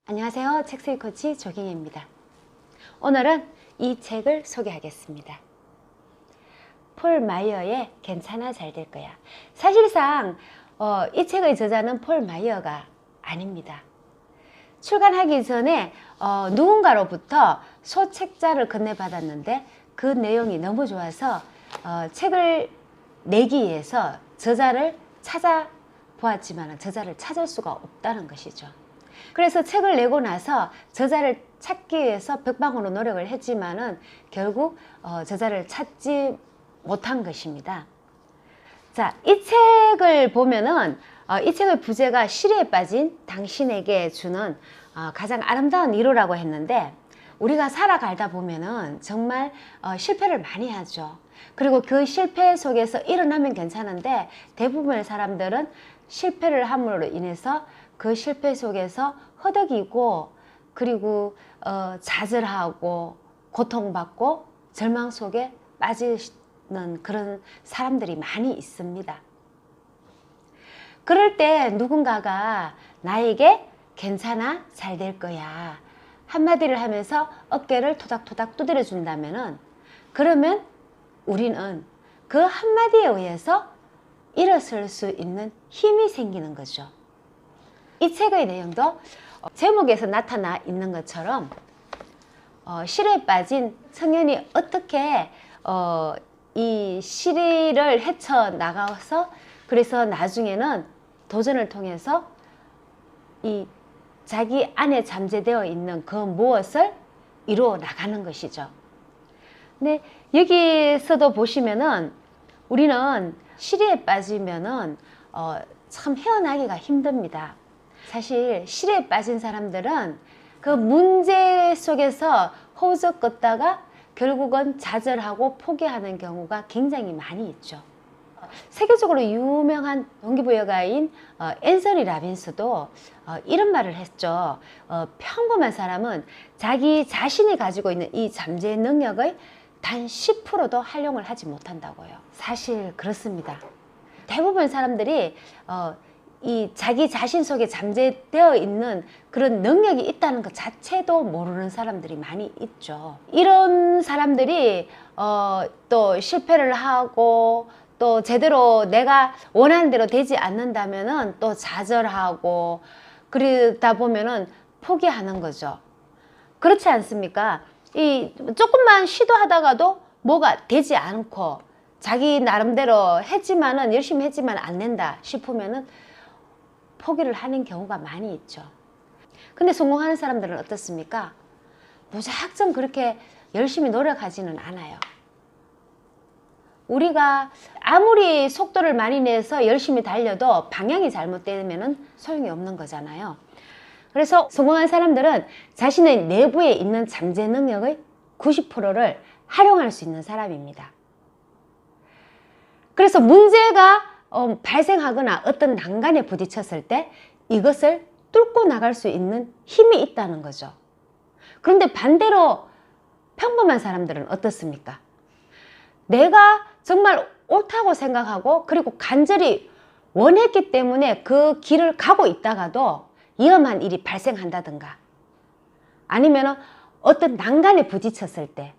안녕하세요. 책수익 코치 조경혜입니다. 오늘은 이 책을 소개하겠습니다. 폴 마이어의 괜찮아 잘 될 거야. 사실상 이 책의 저자는 폴 마이어가 아닙니다. 출간하기 전에 누군가로부터 소책자를 건네받았는데 그 내용이 너무 좋아서 책을 내기 위해서 저자를 찾아보았지만 저자를 찾을 수가 없다는 것이죠. 그래서 책을 내고 나서 저자를 찾기 위해서 백방으로 노력을 했지만은 결국 저자를 찾지 못한 것입니다. 자, 이 책을 보면은 이 책의 부제가 시리에 빠진 당신에게 주는 가장 아름다운 위로라고 했는데, 우리가 살아가다 보면은 정말 실패를 많이 하죠. 그리고 그 실패 속에서 일어나면 괜찮은데 대부분의 사람들은 실패를 함으로 인해서 그 실패 속에서 허덕이고 그리고 좌절하고 고통받고 절망 속에 빠지는 그런 사람들이 많이 있습니다. 그럴 때 누군가가 나에게 괜찮아 잘 될 거야 한마디를 하면서 어깨를 토닥토닥 두드려 준다면은, 그러면 우리는 그 한마디에 의해서 일어설 수 있는 힘이 생기는 거죠. 이 책의 내용도 제목에서 나타나 있는 것처럼 시리에 빠진 청년이 어떻게 이 시리를 헤쳐나가서 그래서 나중에는 도전을 통해서 이 자기 안에 잠재되어 있는 그 무엇을 이루어 나가는 것이죠. 근데 여기서도 보시면은 우리는 시리에 빠지면은 참 헤어나기가 힘듭니다. 사실 시리에 빠진 사람들은 그 문제 속에서 허우적거리다가 결국은 좌절하고 포기하는 경우가 굉장히 많이 있죠. 세계적으로 유명한 동기부여가인 앤서니 라빈스도 이런 말을 했죠. 평범한 사람은 자기 자신이 가지고 있는 이 잠재 능력의 단 10%도 활용을 하지 못한다고요. 사실 그렇습니다. 대부분 사람들이 이 자기 자신 속에 잠재되어 있는 그런 능력이 있다는 것 자체도 모르는 사람들이 많이 있죠. 이런 사람들이 또 실패를 하고 또 제대로 내가 원하는 대로 되지 않는다면은 또 좌절하고 그러다 보면은 포기하는 거죠. 그렇지 않습니까? 이 조금만 시도하다가도 뭐가 되지 않고 자기 나름대로 했지만은 열심히 했지만 안 된다 싶으면은 포기를 하는 경우가 많이 있죠. 근데 성공하는 사람들은 어떻습니까? 무작정 그렇게 열심히 노력하지는 않아요. 우리가 아무리 속도를 많이 내서 열심히 달려도 방향이 잘못되면 소용이 없는 거잖아요. 그래서 성공한 사람들은 자신의 내부에 있는 잠재 능력의 90%를 활용할 수 있는 사람입니다. 그래서 문제가 발생하거나 어떤 난간에 부딪혔을 때 이것을 뚫고 나갈 수 있는 힘이 있다는 거죠. 그런데 반대로 평범한 사람들은 어떻습니까? 내가 정말 옳다고 생각하고 그리고 간절히 원했기 때문에 그 길을 가고 있다가도 위험한 일이 발생한다든가 아니면 어떤 난간에 부딪혔을 때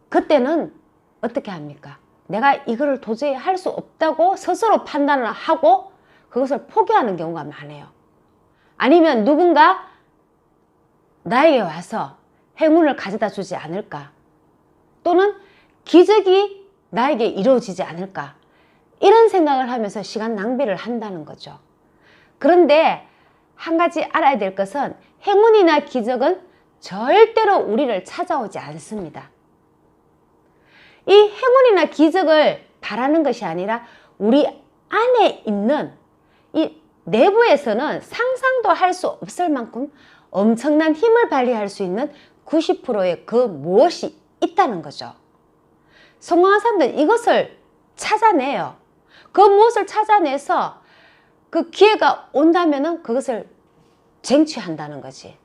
그때는 어떻게 합니까? 내가 이거를 도저히 할 수 없다고 스스로 판단을 하고 그것을 포기하는 경우가 많아요. 아니면 누군가 나에게 와서 행운을 가져다 주지 않을까, 또는 기적이 나에게 이루어지지 않을까, 이런 생각을 하면서 시간 낭비를 한다는 거죠. 그런데 한 가지 알아야 될 것은 행운이나 기적은 절대로 우리를 찾아오지 않습니다. 이 행운이나 기적을 바라는 것이 아니라 우리 안에 있는 이 내부에서는 상상도 할 수 없을 만큼 엄청난 힘을 발휘할 수 있는 90%의 그 무엇이 있다는 거죠. 성공한 사람들은 이것을 찾아내요. 그 무엇을 찾아내서 그 기회가 온다면은 그것을 쟁취한다는 거지.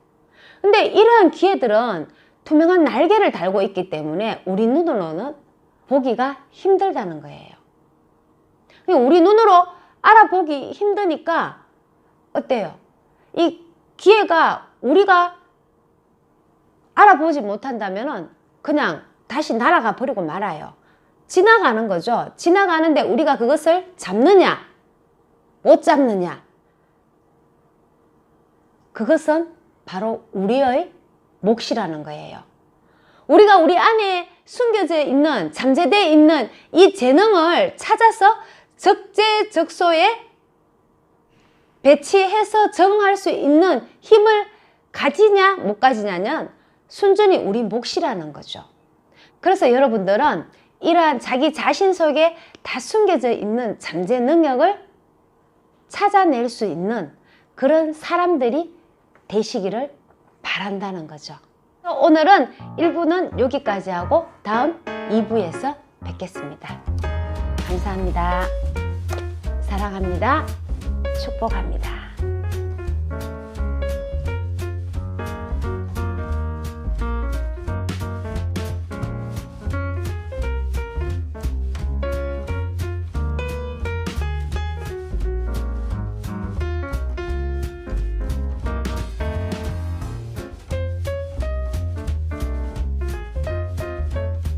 근데 이러한 기회들은 투명한 날개를 달고 있기 때문에 우리 눈으로는 보기가 힘들다는 거예요. 우리 눈으로 알아보기 힘드니까 어때요? 이 기회가 우리가 알아보지 못한다면은 그냥 다시 날아가 버리고 말아요. 지나가는 거죠. 지나가는데 우리가 그것을 잡느냐, 못 잡느냐. 그것은 바로 우리의 몫이라는 거예요. 우리가 우리 안에 숨겨져 있는, 잠재되어 있는 이 재능을 찾아서 적재적소에 배치해서 적응할 수 있는 힘을 가지냐 못 가지냐는 순전히 우리 몫이라는 거죠. 그래서 여러분들은 이러한 자기 자신 속에 다 숨겨져 있는 잠재 능력을 찾아낼 수 있는 그런 사람들이 되시기를 바란다는 거죠. 오늘은 1부는 여기까지 하고 다음 2부에서 뵙겠습니다. 감사합니다. 사랑합니다. 축복합니다.